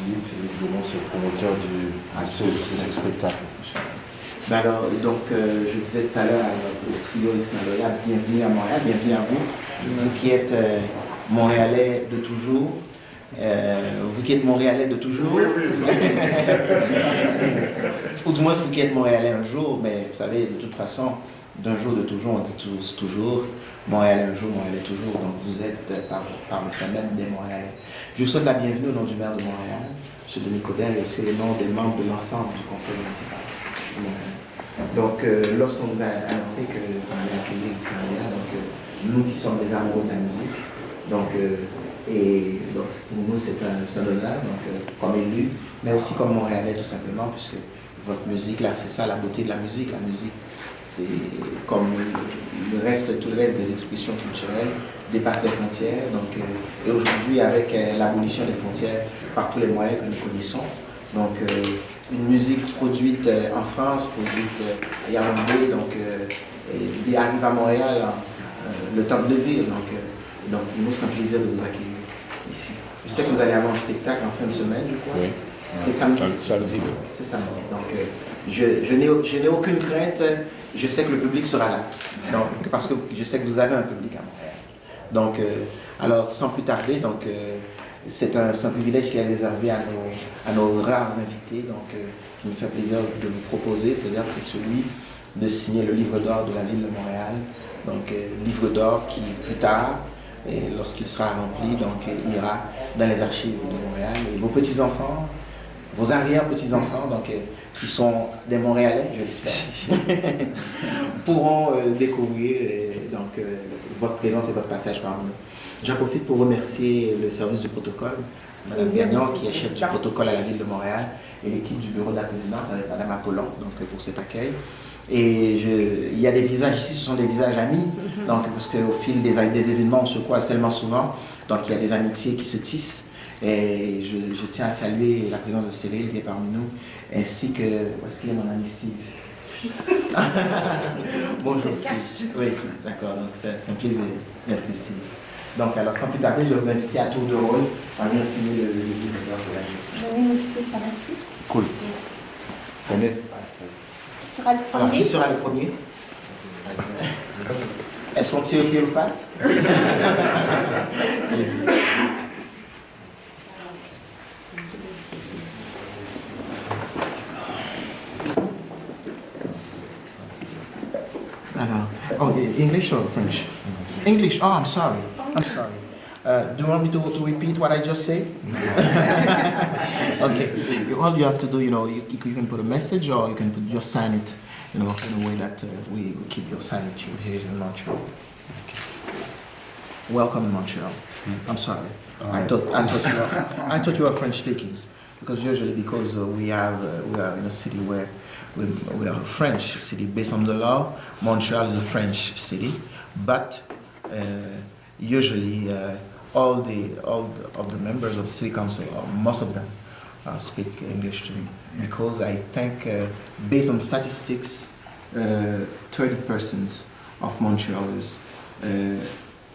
Philippe, évidemment, c'est le promoteur de ce spectacle. Ben alors, donc, je disais tout à l'heure au trio X-Maloya, bienvenue à Montréal, bienvenue à vous, vous qui êtes Montréalais de toujours. Vous qui êtes Montréalais de toujours, ou du moins vous qui êtes Montréalais un jour, mais vous savez, de toute façon, d'un jour de toujours, on dit toujours, Montréalais un jour, Montréalais toujours, donc vous êtes par le fait même des Montréalais. Je vous souhaite la bienvenue au nom du maire de Montréal, M. Denis Coderre, et aussi au nom des membres de l'ensemble du conseil municipal. Donc, lorsqu'on nous a annoncé qu'on allait accueillir X-Maloya, donc nous qui sommes des amoureux de la musique, donc, et donc pour nous c'est un honneur, donc, comme élu, mais aussi comme Montréalais tout simplement, puisque votre musique, là, c'est ça la beauté de la musique. La musique, c'est comme tout le reste des expressions culturelles, dépasse les frontières. Donc, et aujourd'hui, avec l'abolition des frontières par tous les moyens que nous connaissons, donc une musique produite en France, produite à Yaoundé, donc et arrive à Montréal, le temps de le dire. Donc pour nous, c'est un plaisir de vous accueillir ici. Je sais que vous allez avoir un spectacle en fin de semaine, je crois. Oui. C'est samedi. Samedi. C'est samedi. Donc je n'ai aucune crainte. Je sais que le public sera là. Donc, parce que je sais que vous avez un public à Montréal. Donc, alors sans plus tarder, donc c'est un privilège qui est réservé à nos rares invités, donc qui me fait plaisir de vous proposer, c'est-à-dire c'est celui de signer le livre d'or de la ville de Montréal, donc livre d'or qui plus tard, et lorsqu'il sera rempli, donc ira dans les archives de Montréal. Et vos petits-enfants, vos arrière-petits-enfants, donc qui sont des Montréalais, je l'espère, pourront découvrir donc votre présence et votre passage parmi nous. J'en profite pour remercier le service du protocole, Mme Gagnon, qui est chef du protocole à la ville de Montréal, et l'équipe du bureau de la présidence avec Mme Apollon, donc pour cet accueil. Et il y a des visages ici, ce sont des visages amis, donc, parce qu'au fil des événements, on se croise tellement souvent, donc il y a des amitiés qui se tissent. Et je tiens à saluer la présence de Cyril qui est parmi nous, ainsi que, où est-ce qu'il est mon ami Steve? Bonjour Steve. Oui, d'accord, donc c'est un plaisir. Merci Steve. Donc alors sans plus tarder, je vais vous inviter à tour de rôle à venir signer le livre de la vie. Venez monsieur Parassi. Cool. Qui sera le premier? Alors qui sera le premier? Est-ce qu'on tire au pied ou face? Oh, English or French? English. Oh, I'm sorry. I'm sorry. Do you want me to repeat what I just said? Okay. All you have to do, you can put a message or you can just sign it, in a way that we keep your signature here in Montreal. Okay. Welcome in Montreal. I'm sorry. I thought you were French speaking, because usually we are in a city where we are a French city based on the law. Montreal is a French city, but usually all of the members of the city council, or most of them, speak English to me, because I think based on statistics, 30% of Montrealers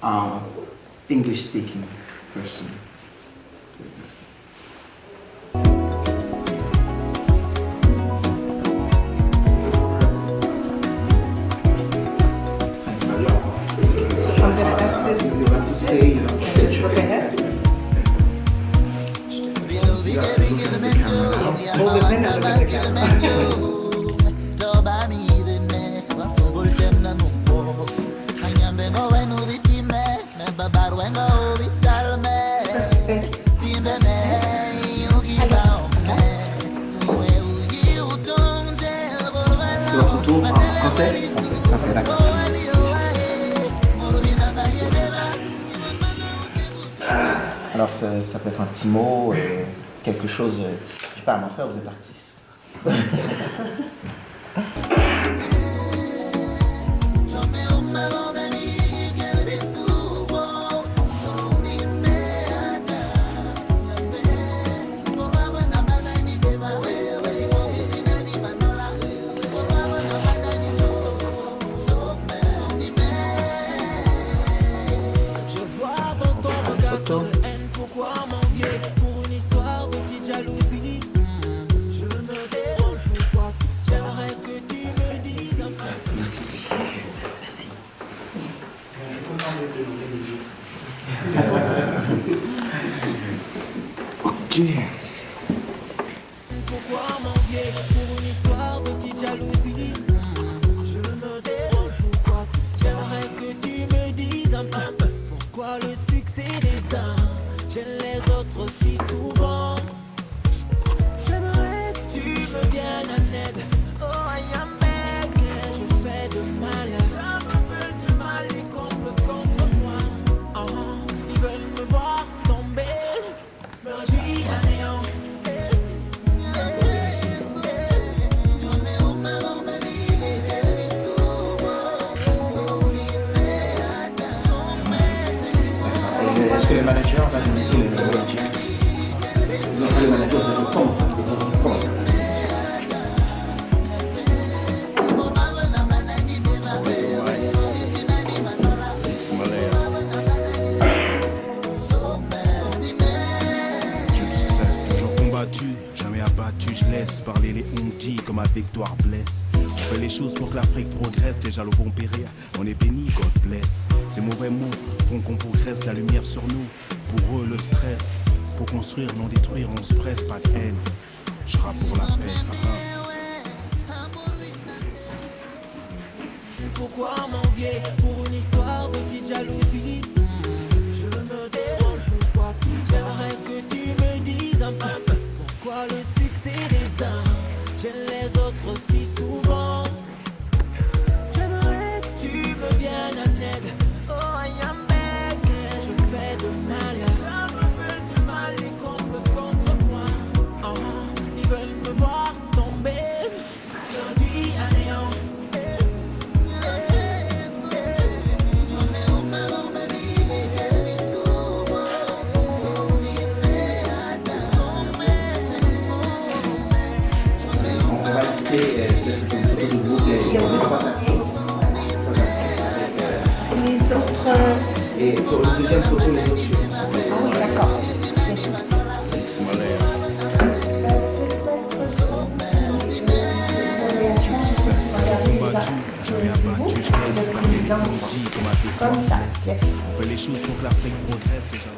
are English-speaking person. Stay, look ahead. You have to look at the camera now. Hold the pen and look at the camera. C'est votre tour en français? Français, d'accord. Alors ça peut être un petit mot, quelque chose, je sais pas, mon frère, vous êtes artiste. Ok. Pourquoi m'envier pour une histoire de petite jalousie? Je me demande pourquoi tout ça. J'aimerais que tu me dises un peu pourquoi le succès des uns gêne les autres si souvent. J'aimerais que tu me viennes en aide. Oh, I am begging. Je fais de mal, ça me fait du mal. Les complot contre moi. Ils veulent me voir tomber, me réduire à néant. Est-ce que le manager va nous mettre le manager? Non, pas le manager, c'est le compte. Toujours combattu, jamais abattu, je laisse parler les on-dit comme ma victoire blesse. On fait les choses pour que l'Afrique progresse, déjà le bon périr, on est béni, God bless. Ces mauvais mots font qu'on progresse, la lumière sur nous, pour eux le stress. Pour construire, non détruire, on se presse, pas de haine. Je rappe pour la paix. Pourquoi m'envier pour une histoire de petite jalousie? Je me demande pourquoi tout ça. J'aimerais que tu me dises un peu pourquoi le succès des uns gêne les autres si souvent. J'aimerais que tu me viennes en aide. Oh, I am begging. Je fais de mal, ça me fait du mal. Les complots contre moi. Ils veulent me voir tomber, perdu à néant. On va écouter une photo du groupe et on va voir Les autres. Et pour la deuxième photo, les autres suivent. Ah oui, d'accord. Toujours combattu, jamais abattu, je laisse parler les on-dit comme ma victoire Comme ça. blesse. On fait les choses pour que l'Afrique progresse, déjà.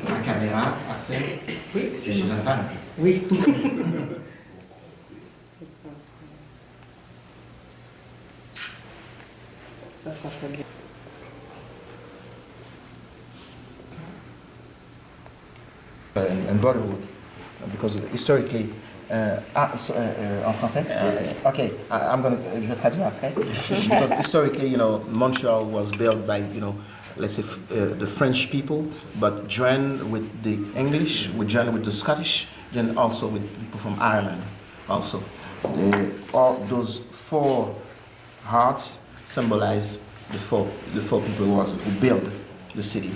La caméra, Marcel. Oui, Je suis un fan. oui. Ça sera très bien. And Bollywood, because historically, en français? Okay, je vais traduire après. Because historically, Montreal was built by, let's say, the French people, but joined with the English, we joined with the Scottish, then also with people from Ireland also. All those four hearts symbolize the four people who built the city.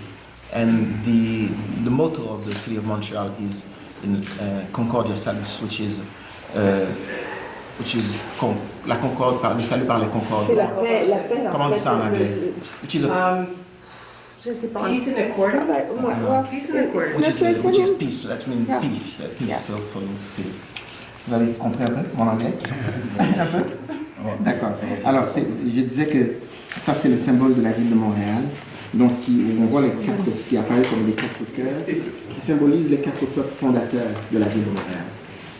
And the motto of the city of Montreal is in Concordia Salus, which is la concorde, le salut par les concordes. C'est la paix, la paix. Comment on dit ça en anglais? Which is, Je sais pas. Peace and accordance. Peace and accordance. which is peace. That means Yeah. peace. Peace Yeah. for the city. Vous avez compris un peu mon anglais? Un peu? D'accord. Alors, je disais que ça, c'est le symbole de la ville de Montréal. Donc, où on voit les quatre, ce qui apparaît comme les quatre cœurs, qui symbolisent les quatre peuples fondateurs de la ville de Montréal.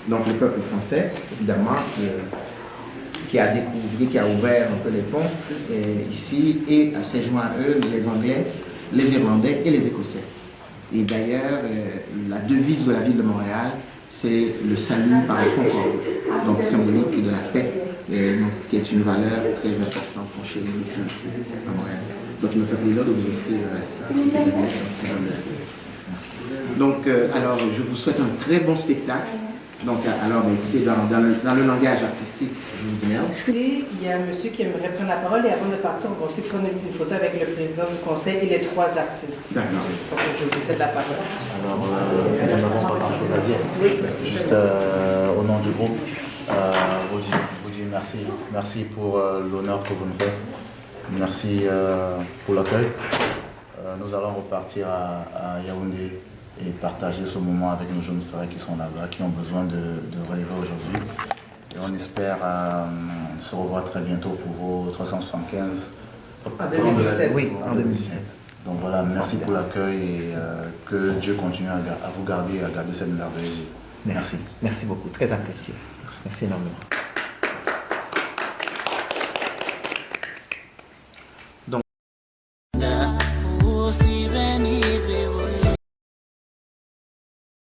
Donc, le peuple français, évidemment, qui a découvert, qui a ouvert un peu les ponts ici, et s'est joint à eux les Anglais, les Irlandais et les Écossais. Et d'ailleurs, la devise de la ville de Montréal, c'est le salut par la concorde, donc symbolique de la paix, qui est une valeur très importante pour chez nous ici à Montréal. Donc, il me fait plaisir de vous offrir cette symbole de la paix. Donc, alors, je vous souhaite un très bon spectacle. Donc, alors, écoutez, dans le langage artistique, je vous dis merde. Il y a un monsieur qui aimerait prendre la parole et avant de partir, on va aussi prendre une photo avec le président du conseil et les trois artistes. D'accord. Donc, je vous cède la parole. Alors, nous n'avons pas grand-chose à dire. Oui. Juste au nom du groupe, vous dire merci. Merci pour l'honneur que vous nous faites. Merci pour l'accueil. Nous allons repartir à Yaoundé et partager ce moment avec nos jeunes frères qui sont là-bas, qui ont besoin de rêver aujourd'hui. Et on espère se revoir très bientôt pour vos 375. En 2017. Oui, en 2017. Donc voilà, merci pour l'accueil et que Dieu continue à vous garder et à garder cette merveilleuse vie. Merci beaucoup, très apprécié. Merci énormément.